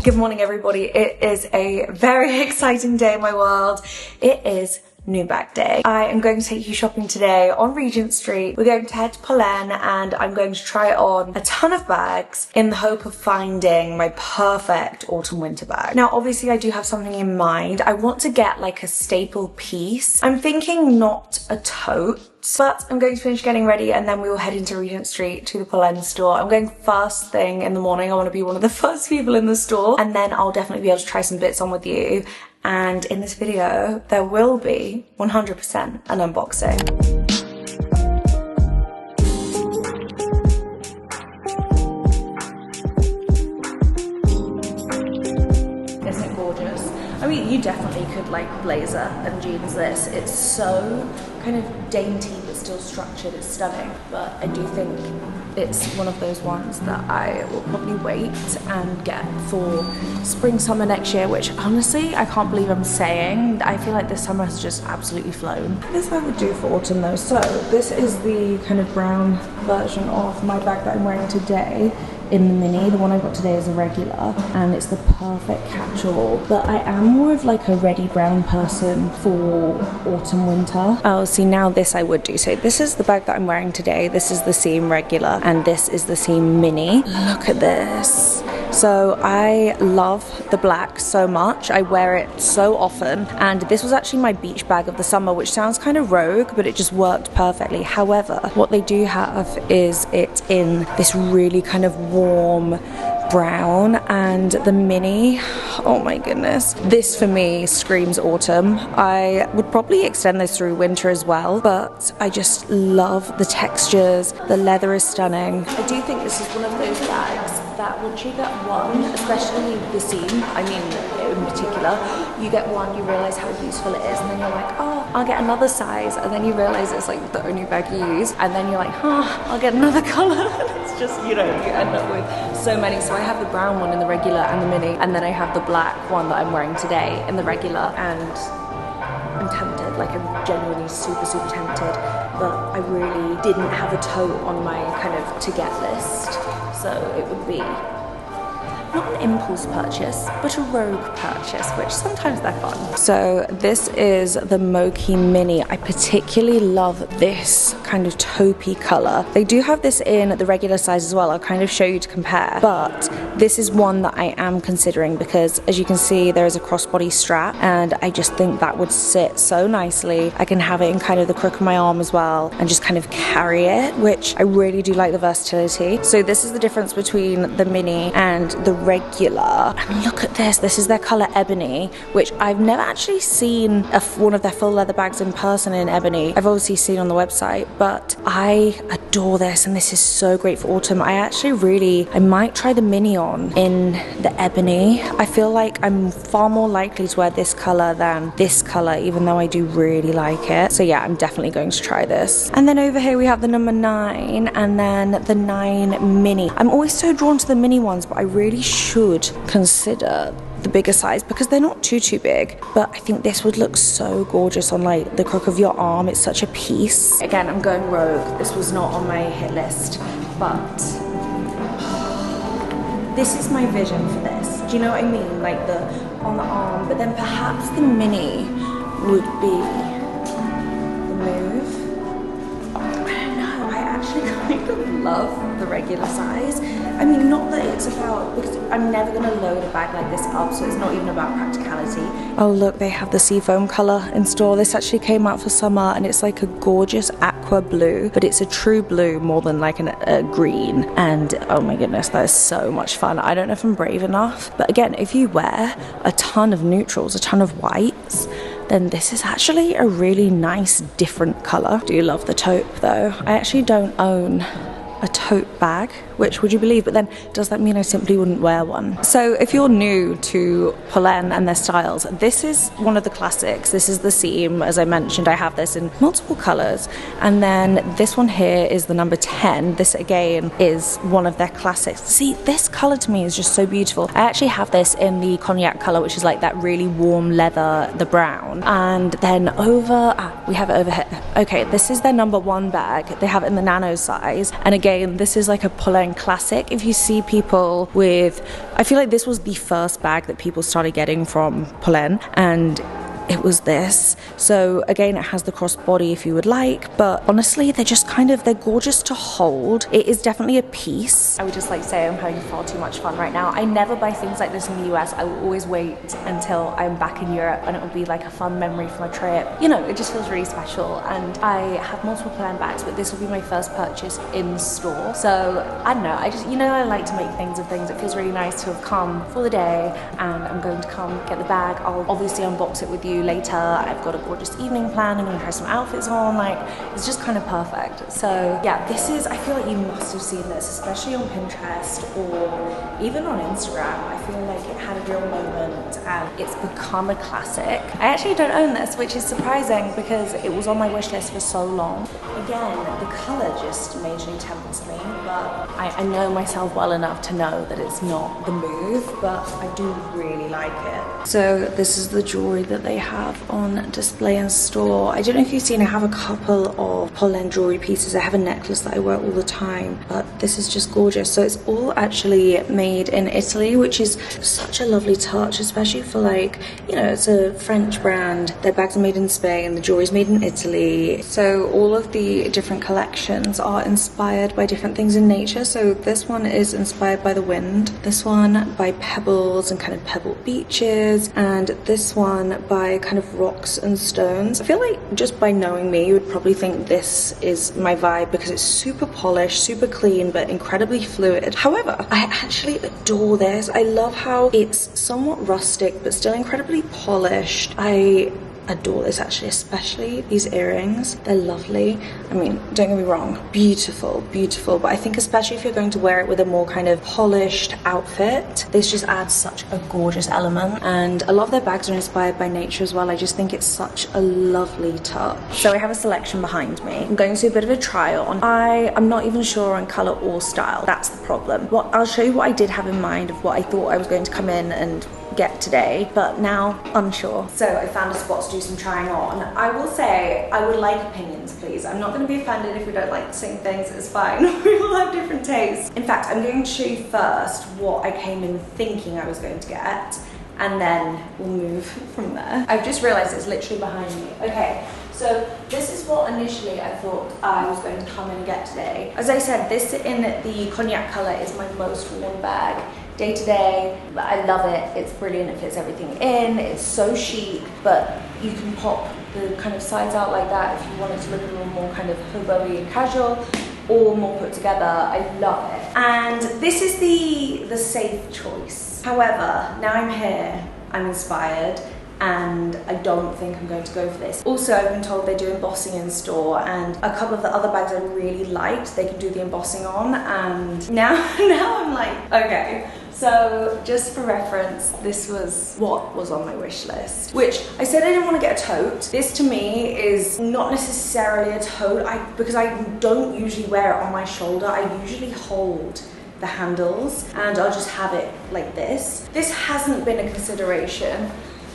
Good morning, everybody. It is a very exciting day in my world. It is new bag day. I am going to take you shopping today on Regent Street. We're going to head to Polène and I'm going to try on a ton of bags in the hope of finding my perfect autumn winter bag. Now, obviously I do have something in mind. I want to get like a staple piece. I'm thinking not a tote, but I'm going to finish getting ready and then we will head into Regent Street to the Polène store. I'm going first thing in the morning. I want to be one of the first people in the store and then I'll definitely be able to try some bits on with you. And in this video, there will be 100% an unboxing. Isn't it gorgeous? I mean, you definitely could like blazer and jeans this. It's so kind of dainty but still structured. It's stunning, but I do think it's one of those ones that I will probably wait and get for spring summer next year, which honestly I can't believe I'm saying. I feel like this summer has just absolutely flown. This I would do for autumn though. So this is the kind of brown version of my bag that I'm wearing today in the mini. The one I got today is a regular and it's the perfect catch-all, but I am more of like a reddy brown person for autumn winter. Oh, see, now this I would do. So this is the bag that I'm wearing today. This is the seam regular and this is the seam mini. Look at this. So I love the black so much. I wear it so often and this was actually my beach bag of the summer, which sounds kind of rogue, but it just worked perfectly. However, what they do have is it's in this really kind of warm brown, and the mini, oh my goodness, this for me screams autumn. I would probably extend this through winter as well, but I just love the textures. The leather is stunning. I do think this is one of those bags that once you get one, especially the seam, I mean in particular, you get one, you realize how useful it is, and then you're like, oh, I'll get another size, and then you realize it's like the only bag you use, and then you're like, I'll get another color. It's just, you know, you end up with so many. So I have the brown one in the regular and the mini, and then I have the black one that I'm wearing today in the regular, and I'm tempted, like I'm genuinely super tempted, but I really didn't have a tote on my kind of to get list, so it would be not an impulse purchase, but a rogue purchase, which sometimes they're fun. So this is the Mochi Mini. I particularly love this kind of taupey color. They do have this in the regular size as well. I'll kind of show you to compare, but this is one that I am considering because as you can see, there is a crossbody strap and I just think that would sit so nicely. I can have it in kind of the crook of my arm as well and just kind of carry it, which I really do like the versatility. So this is the difference between the mini and the regular. And look at this. This is their color ebony, which I've never actually seen one of their full leather bags in person in ebony. I've obviously seen on the website, but I adore this and this is so great for autumn. I might try the mini on in the ebony. I feel like I'm far more likely to wear this color than this color, even though I do really like it. So yeah, I'm definitely going to try this. And then over here we have the number 9 and then the 9 mini. I'm always so drawn to the mini ones, but I really should consider the bigger size because they're not too big, but I think this would look so gorgeous on like the crook of your arm. It's such a piece. Again, I'm going rogue. This was not on my hit list, but this is my vision for this. Do you know what I mean? Like the on the arm, but then perhaps the mini would be the move. I don't know, I actually kind of love the regular size. I mean, not that it's about, because I'm never going to load a bag like this up, so it's not even about practicality. Oh look, they have the seafoam colour in store. This actually came out for summer and it's like a gorgeous aqua blue, but it's a true blue more than like a green. And oh my goodness, that is so much fun. I don't know if I'm brave enough, but again, if you wear a ton of neutrals, a ton of whites, then this is actually a really nice different colour. Do you love the taupe though? I actually don't own a tote bag, which would you believe, but then does that mean I simply wouldn't wear one? So if you're new to Polène and their styles, this is one of the classics. This is the seam. As I mentioned, I have this in multiple colors, and then this one here is the number 10. This again is one of their classics. See, this color to me is just so beautiful. I actually have this in the cognac color, which is like that really warm leather, the brown, and then we have it over here. Okay, this is their number 1 bag. They have it in the nano size, and again, this is like a Polène classic. If you see people with, I feel like this was the first bag that people started getting from Polène, and it was this. So again, it has the crossbody if you would like, but honestly, they're just kind of, they're gorgeous to hold. It is definitely a piece. I would just like say I'm having far too much fun right now. I never buy things like this in the US. I will always wait until I'm back in Europe and it will be like a fun memory for my trip. You know, it just feels really special. And I have multiple Polène bags, but this will be my first purchase in store. So I don't know, I just, you know, I like to make things of things. It feels really nice to have come for the day, and I'm going to come get the bag. I'll obviously unbox it with you later. I've got a gorgeous evening planned. I'm gonna try some outfits on. Like, it's just kind of perfect. So yeah, this is, I feel like you must have seen this, especially on Pinterest or even on Instagram. I feel like it had a real moment and it's become a classic. I actually don't own this, which is surprising because it was on my wish list for so long. Again, the color just majorly tempts me, but I know myself well enough to know that it's not the move, but I do really like it. So this is the jewelry that they have on display in store. I don't know if you've seen, I have a couple of Polène jewelry pieces. I have a necklace that I wear all the time, but this is just gorgeous. So it's all actually made in Italy, which is such a lovely touch, especially for, like, you know, it's a French brand. Their bags are made in Spain, the jewelry's made in Italy. So all of the different collections are inspired by different things in nature. So this one is inspired by the wind, this one by pebbles and kind of pebbled beaches, and this one by kind of rocks and stones. I feel like just by knowing me, you would probably think this is my vibe because it's super polished, super clean, but incredibly fluid. However, I actually adore this. I love how it's somewhat rustic, but still incredibly polished. I adore this actually, especially these earrings. They're lovely. I mean, don't get me wrong, beautiful, beautiful, but I think especially if you're going to wear it with a more kind of polished outfit, this just adds such a gorgeous element. And a lot of their bags are inspired by nature as well. I just think it's such a lovely touch. So I have a selection behind me. I'm going to do a bit of a trial on. I'm not even sure on color or style. That's the problem. I'll show you what I did have in mind of what I thought I was going to come in and get today, but now unsure. So I found a spot to do some trying on. I will say I would like opinions, please. I'm not going to be offended if we don't like the same things. It's fine. We all have different tastes. In fact, I'm going to show you first what I came in thinking I was going to get, and then we'll move from there. I've just realized it's literally behind me. Okay, so this is what initially I thought I was going to come in and get today. As I said, this in the cognac color is my most worn bag. Day to day, I love it. It's brilliant. It fits everything in. It's so chic, but you can pop the kind of sides out like that if you want it to look a little more kind of hobo-y and casual, or more put together. I love it. And this is the safe choice. However, now I'm here, I'm inspired, and I don't think I'm going to go for this. Also, I've been told they do embossing in store, and a couple of the other bags I really liked, they can do the embossing on, and now I'm like, okay. So just for reference, this was what was on my wish list, which I said I didn't want to get a tote. This to me is not necessarily a tote, because I don't usually wear it on my shoulder. I usually hold the handles and I'll just have it like this. This hasn't been a consideration,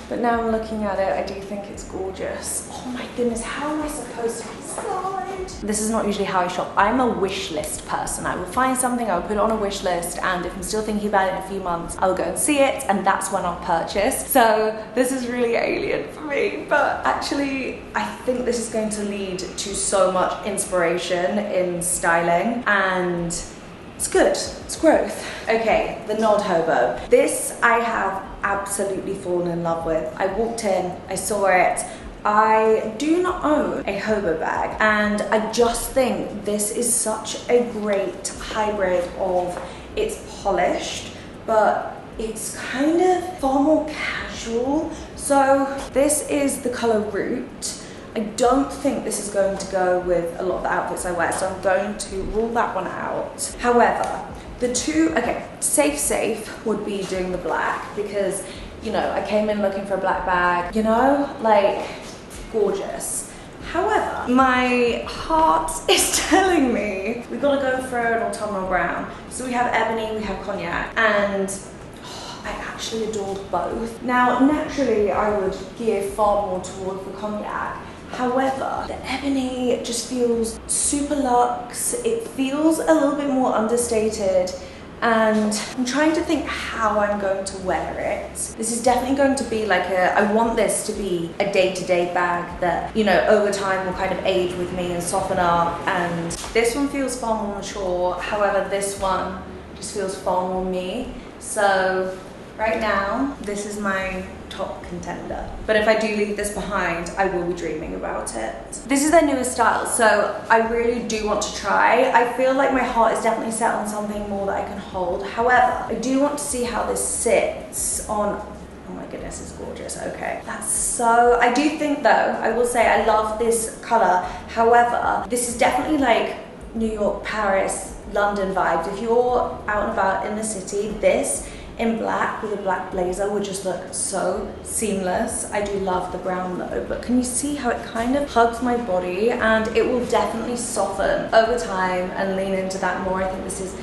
but now I'm looking at it, I do think it's gorgeous. Oh my goodness, how am I supposed to decide? This is not usually how I shop. I'm a wish list person. I will find something, I will put it on a wish list, and if I'm still thinking about it in a few months, I'll go and see it, and that's when I'll purchase. So this is really alien for me, but actually I think this is going to lead to so much inspiration in styling, and it's good, it's growth. Okay, the Nod Hobo. This I have absolutely fallen in love with. I walked in, I saw it. I do not own a hobo bag, and I just think this is such a great hybrid of, it's polished, but it's kind of far more casual. So this is the color Root. I don't think this is going to go with a lot of the outfits I wear, so I'm going to rule that one out. However, the two, okay, safe would be doing the black, because, you know, I came in looking for a black bag, you know, like, gorgeous. However, my heart is telling me we've got to go for an autumnal brown. So we have ebony, we have cognac, and I actually adored both. Now, naturally, I would gear far more towards the cognac. However, the ebony just feels super luxe. It feels a little bit more understated, and I'm trying to think how I'm going to wear it. This is definitely going to be like I want this to be a day-to-day bag that, you know, over time will kind of age with me and soften up. And this one feels far more mature. However, this one just feels far more me. So right now, this is my top contender. But if I do leave this behind, I will be dreaming about it. This is their newest style, so I really do want to try. I feel like my heart is definitely set on something more that I can hold. However, I do want to see how this sits on. Oh my goodness, it's gorgeous. Okay, that's so, I do think though, I will say I love this color. However, this is definitely like New York, Paris, London vibes. If you're out and about in the city, this in black with a black blazer would just look so seamless. I do love the brown though, but can you see how it kind of hugs my body, and it will definitely soften over time and lean into that more. I think this is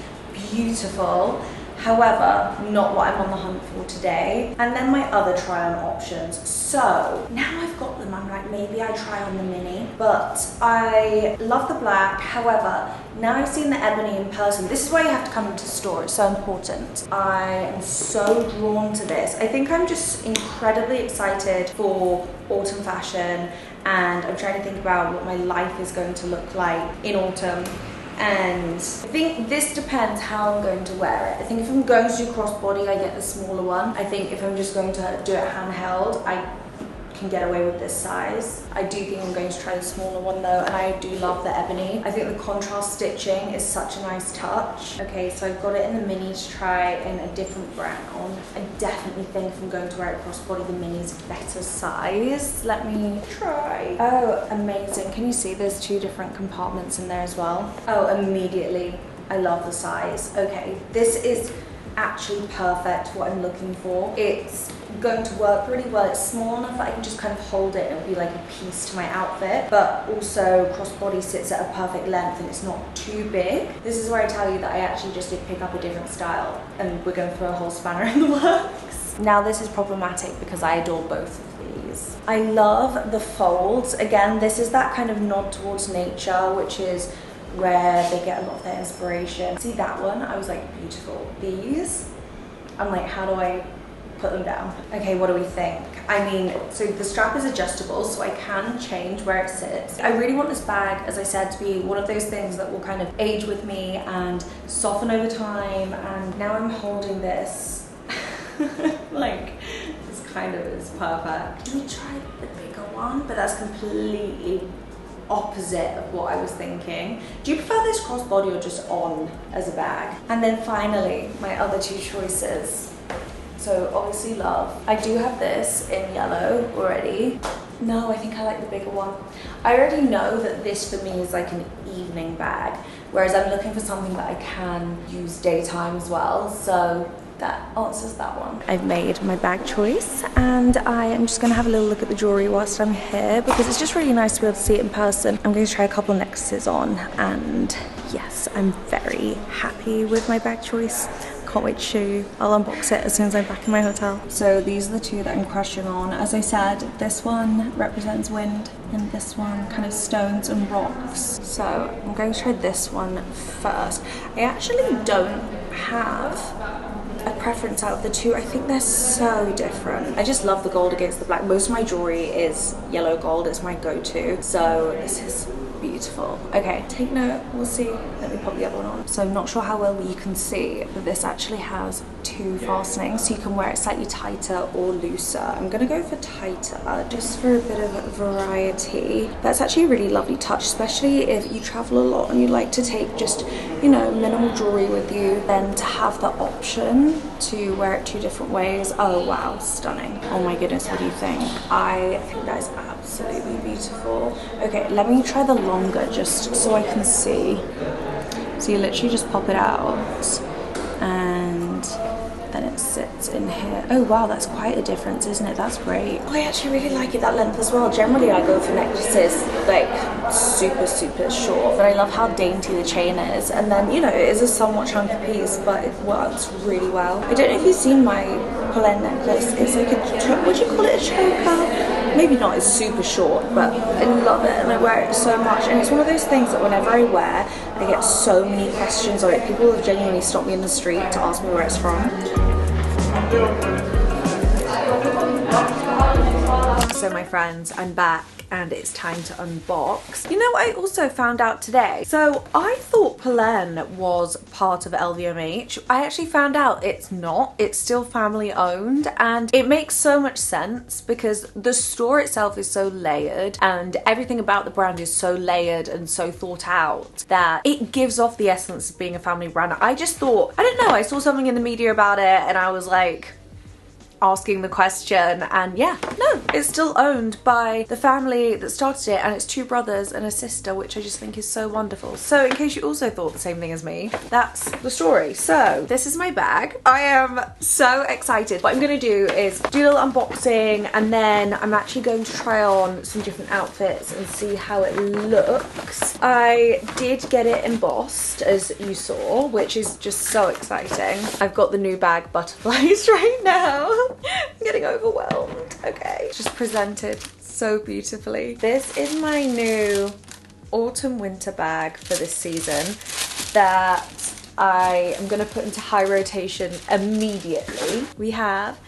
beautiful. However, not what I'm on the hunt for today. And then my other try-on options. So now I've got them, I'm like, maybe I try on the mini, but I love the black. However, now I've seen the ebony in person. This is why you have to come into store, it's so important. I am so drawn to this. I think I'm just incredibly excited for autumn fashion, and I'm trying to think about what my life is going to look like in autumn. And I think this depends how I'm going to wear it. I think if I'm going to do crossbody, I get the smaller one. I think if I'm just going to do it handheld, I can get away with this size. I do think I'm going to try the smaller one though, and I do love the ebony. I think the contrast stitching is such a nice touch. Okay, so I've got it in the mini to try in a different brown. I definitely think if I'm going to wear it crossbody, the mini is a better size. Let me try. Oh, amazing. Can you see there's two different compartments in there as well? Oh, immediately. I love the size. Okay, this is actually perfect for what I'm looking for. It's going to work really well. It's small enough that I can just kind of hold it and it'll be like a piece to my outfit, but also crossbody sits at a perfect length and it's not too big. This is where I tell you that I actually just did pick up a different style, and we're going to throw a whole spanner in the works. Now this is problematic because I adore both of these. I love the folds. Again, this is that kind of nod towards nature, which is where they get a lot of their inspiration. See that one? I was like, beautiful. These, I'm like, how do I put them down? Okay, what do we think? I mean, so the strap is adjustable, so I can change where it sits. I really want this bag, as I said, to be one of those things that will kind of age with me and soften over time. And now I'm holding this, like, this kind of is perfect. We tried the bigger one, but that's completely opposite of what I was thinking. Do you prefer this crossbody or just on as a bag? And then finally, my other two choices. So obviously love. I do have this in yellow already. No, I think I like the bigger one. I already know that this for me is like an evening bag, whereas I'm looking for something that I can use daytime as well. So that answers that one. I've made my bag choice, and I am just gonna have a little look at the jewelry whilst I'm here, because it's just really nice to be able to see it in person. I'm going to try a couple necklaces on, and yes, I'm very happy with my bag choice. Can't wait to show you. I'll unbox it as soon as I'm back in my hotel. So these are the two that I'm crushing on. As I said, this one represents wind and this one kind of stones and rocks. So I'm going to try this one first. I actually don't have a preference out of the two. I think they're so different. I just love the gold against the black. Most of my jewelry is yellow gold. It's my go-to. So this is beautiful. Okay, take note. We'll see. Let me pop the other one on. So I'm not sure how well you can see, but this actually has two fastenings, so you can wear it slightly tighter or looser. I'm gonna go for tighter just for a bit of variety. That's actually a really lovely touch, especially if you travel a lot and you like to take just, you know, minimal jewelry with you. Then to have the option to wear it two different ways. Oh wow, stunning. Oh my goodness, what do you think? I think that is absolutely beautiful. Okay, let me try the longer just so I can see. So you literally just pop it out and then it sits in here. Oh wow, that's quite a difference, isn't it? That's great. Oh, I actually really like it that length as well. Generally I go for necklaces like super short, but I love how dainty the chain is, and then, you know, it is a somewhat chunky piece, but it works really well. I don't know if you've seen my Polène necklace. It's like a, would you call it a choker? maybe not as super short, but I love it and I wear it so much. And it's one of those things that whenever I wear, I get so many questions on it. People have genuinely stopped me in the street to ask me where it's from. So my friends, I'm back and it's time to unbox. You know what I also found out today? So I thought Polène was part of LVMH. I actually found out it's not. It's still family owned, and it makes so much sense because the store itself is so layered and everything about the brand is so layered and so thought out that it gives off the essence of being a family brand. I just thought, I don't know, I saw something in the media about it and I was like, asking the question, and yeah, no, it's still owned by the family that started it, and it's 2 brothers and a sister, which I just think is so wonderful. So in case you also thought the same thing as me, that's the story. So this is my bag. I am so excited. What I'm gonna do is do a little unboxing, and then I'm actually going to try on some different outfits and see how it looks. I did get it embossed, as you saw, which is just so exciting. I've got the new bag butterflies right now. I'm getting overwhelmed. Okay, it's just presented so beautifully. This is my new autumn winter bag for this season that I am gonna put into high rotation immediately. We have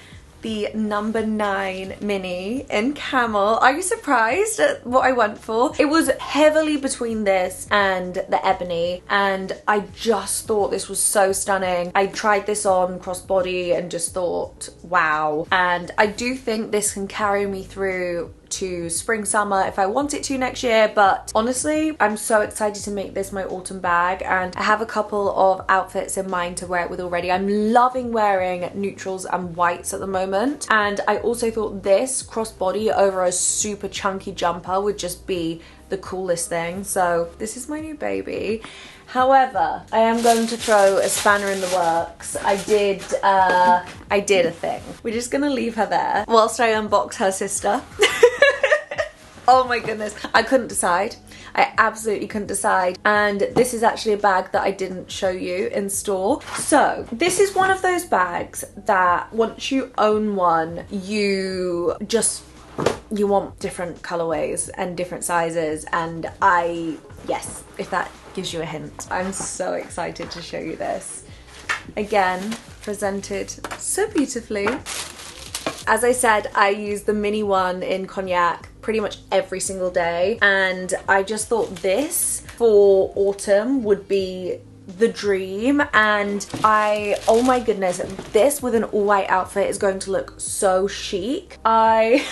the number 9 mini in camel. Are you surprised at what I went for? It was heavily between this and the ebony, and I just thought this was so stunning. I tried this on crossbody and just thought, wow. And I do think this can carry me through to spring summer if I want it to next year, but honestly I'm so excited to make this my autumn bag, and I have a couple of outfits in mind to wear it with already. I'm loving wearing neutrals and whites at the moment, and I also thought this crossbody over a super chunky jumper would just be the coolest thing. So this is my new baby. However, I am going to throw a spanner in the works. I did a thing. We're just gonna leave her there whilst I unbox her sister. Oh my goodness, I couldn't decide. I absolutely couldn't decide. And this is actually a bag that I didn't show you in store. So this is one of those bags that once you own one, you want different colorways and different sizes, and yes, if that gives you a hint. I'm so excited to show you this. Again, presented so beautifully. As I said, I use the mini one in cognac pretty much every single day, and I just thought this for autumn would be the dream. And oh my goodness, this with an all white outfit is going to look so chic. I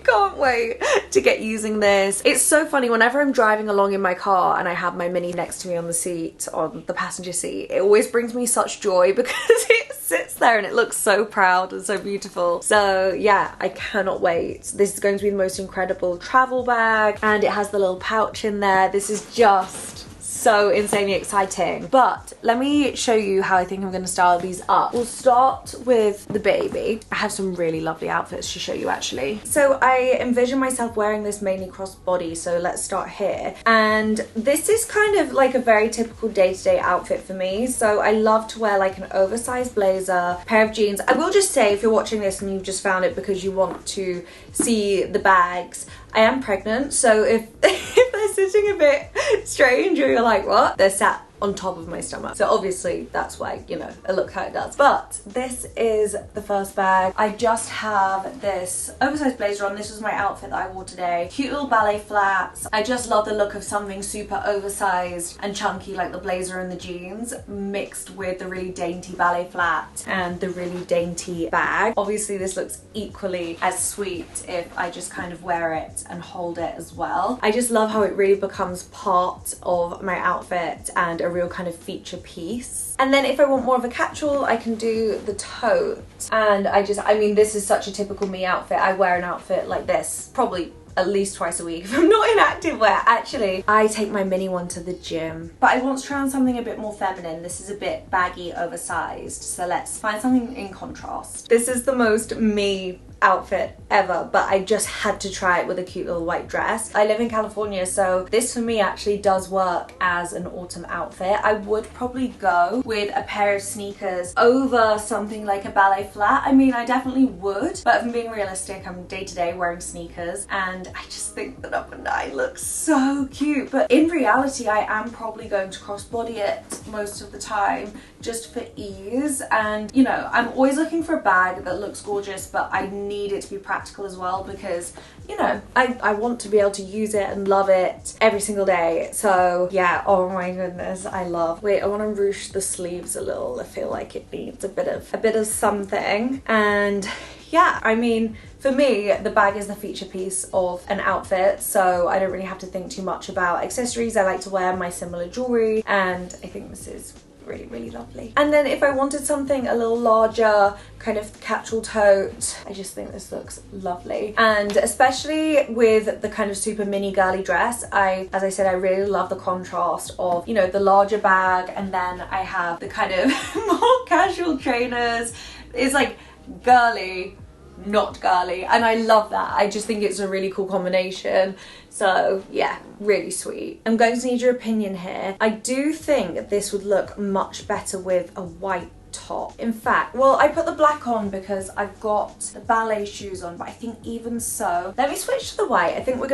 can't wait to get using this. It's so funny, whenever I'm driving along in my car and I have my mini next to me on the seat, on the passenger seat, it always brings me such joy because it sits there and it looks so proud and so beautiful. So yeah, I cannot wait. This is going to be the most incredible travel bag, and it has the little pouch in there. This is just so insanely exciting. But let me show you how I think I'm going to style these up. We'll start with the baby. I have some really lovely outfits to show you actually. So I envision myself wearing this mainly crossbody, so let's start here. And this is kind of like a very typical day-to-day outfit for me. So I love to wear like an oversized blazer, pair of jeans. I will just say, if you're watching this and you've just found it because you want to see the bags, I am pregnant, so if they're sitting a bit strange or you're like, what? They're sat on top of my stomach. So obviously that's why, you know, it looks how it does. But this is the first bag. I just have this oversized blazer on. This was my outfit that I wore today. Cute little ballet flats. I just love the look of something super oversized and chunky like the blazer and the jeans mixed with the really dainty ballet flat and the really dainty bag. Obviously this looks equally as sweet if I just kind of wear it and hold it as well. I just love how it really becomes part of my outfit and a real kind of feature piece. And then if I want more of a catch-all, I can do the tote. And I mean, this is such a typical me outfit. I wear an outfit like this probably at least twice a week if I'm not in activewear. Actually, I take my mini one to the gym, but I want to try on something a bit more feminine. This is a bit baggy, oversized, so let's find something in contrast. This is the most me outfit ever, but I just had to try it with a cute little white dress. I live in California, so this for me actually does work as an autumn outfit. I would probably go with a pair of sneakers over something like a ballet flat. I mean, I definitely would, but if I'm being realistic, I'm day to day wearing sneakers, and I just think the number 9 looks so cute. But in reality, I am probably going to crossbody it most of the time just for ease. And you know, I'm always looking for a bag that looks gorgeous, but I need it to be practical as well, because you know, I want to be able to use it and love it every single day. So yeah, oh my goodness, I love. Wait, I want to ruche the sleeves a little. I feel like it needs a bit of something. And yeah, I mean, for me, the bag is the feature piece of an outfit, so I don't really have to think too much about accessories. I like to wear my similar jewelry, and I think this is really, really lovely. And then if I wanted something a little larger, kind of catch-all tote, I just think this looks lovely. And especially with the kind of super mini girly dress, as I said, I really love the contrast of, you know, the larger bag, and then I have the kind of more casual trainers. It's like girly, not girly, and I love that. I just think it's a really cool combination. So yeah, really sweet. I'm going to need your opinion here. I do think this would look much better with a white top. In fact, well, I put the black on because I've got the ballet shoes on, but I think even so, let me switch to the white. I think I'm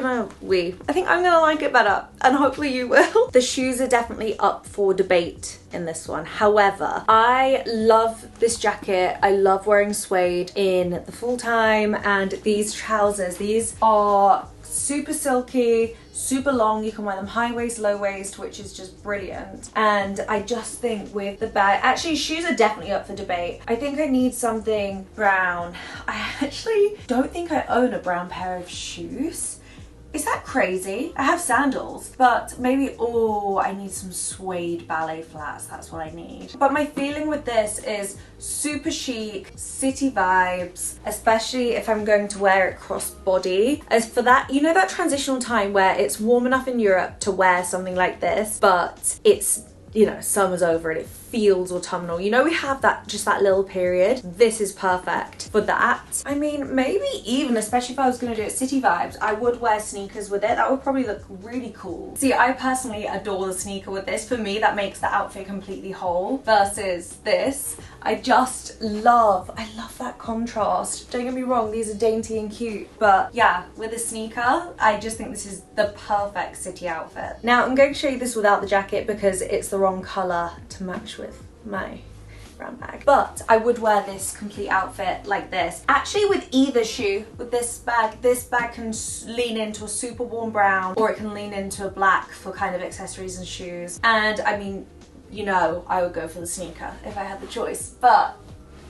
gonna like it better, and hopefully you will. The shoes are definitely up for debate in this one. However, I love this jacket. I love wearing suede in the full time, and these trousers, these are super silky, super long. You can wear them high waist, low waist, which is just brilliant. And I just think with the bag, actually shoes are definitely up for debate. I think I need something brown. I actually don't think I own a brown pair of shoes. Is that crazy? I have sandals, but maybe, oh, I need some suede ballet flats. That's what I need. But my feeling with this is super chic, city vibes, especially if I'm going to wear it cross-body. As for that, you know, that transitional time where it's warm enough in Europe to wear something like this, but it's, you know, summer's over and it feels autumnal. You know, we have that, just that little period. This is perfect for that. I mean, maybe even, especially if I was going to do it city vibes, I would wear sneakers with it. That would probably look really cool. See, I personally adore the sneaker with this. For me, that makes the outfit completely whole versus this. I love that contrast. Don't get me wrong, these are dainty and cute, but yeah, with a sneaker, I just think this is the perfect city outfit. Now, I'm going to show you this without the jacket because it's the wrong color to match with my brown bag. But I would wear this complete outfit like this. Actually, with either shoe, with this bag can lean into a super warm brown, or it can lean into a black for kind of accessories and shoes. And I mean, you know, I would go for the sneaker if I had the choice, but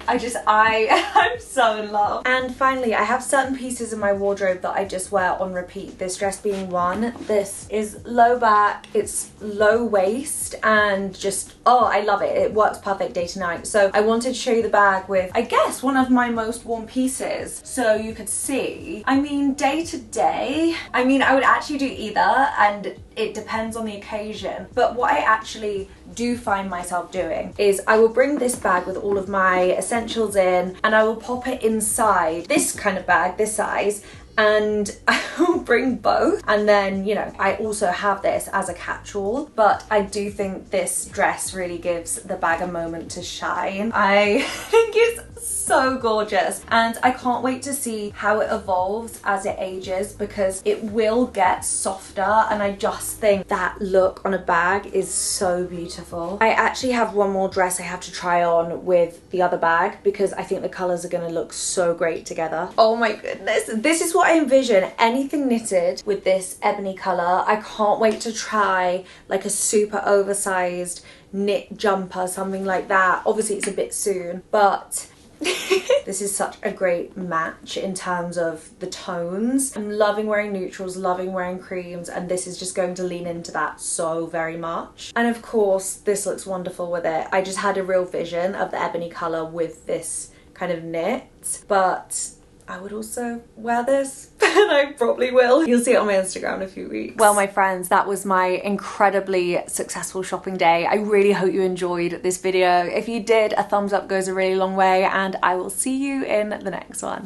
I'm so in love. And finally, I have certain pieces in my wardrobe that I just wear on repeat, this dress being one. This is low back, it's low waist, and just, oh, I love it. It works perfect day to night. So I wanted to show you the bag with, I guess, one of my most worn pieces, so you could see. I mean, day to day, I mean, I would actually do either, and it depends on the occasion. But what I actually do find myself doing is I will bring this bag with all of my essentials in, and I will pop it inside this kind of bag, this size, and I will bring both. And then, you know, I also have this as a catch-all, but I do think this dress really gives the bag a moment to shine. I think it's so gorgeous, and I can't wait to see how it evolves as it ages, because it will get softer, and I just think that look on a bag is so beautiful. I actually have one more dress I have to try on with the other bag because I think the colors are going to look so great together. Oh my goodness, this is what I envision. Anything knitted with this ebony color. I can't wait to try like a super oversized knit jumper, something like that. Obviously it's a bit soon, but this is such a great match in terms of the tones. I'm loving wearing neutrals, loving wearing creams, and this is just going to lean into that so very much. And of course, this looks wonderful with it. I just had a real vision of the ebony colour with this kind of knit, but I would also wear this, and I probably will. You'll see it on my Instagram in a few weeks. Well, my friends, that was my incredibly successful shopping day. I really hope you enjoyed this video. If you did, a thumbs up goes a really long way, and I will see you in the next one.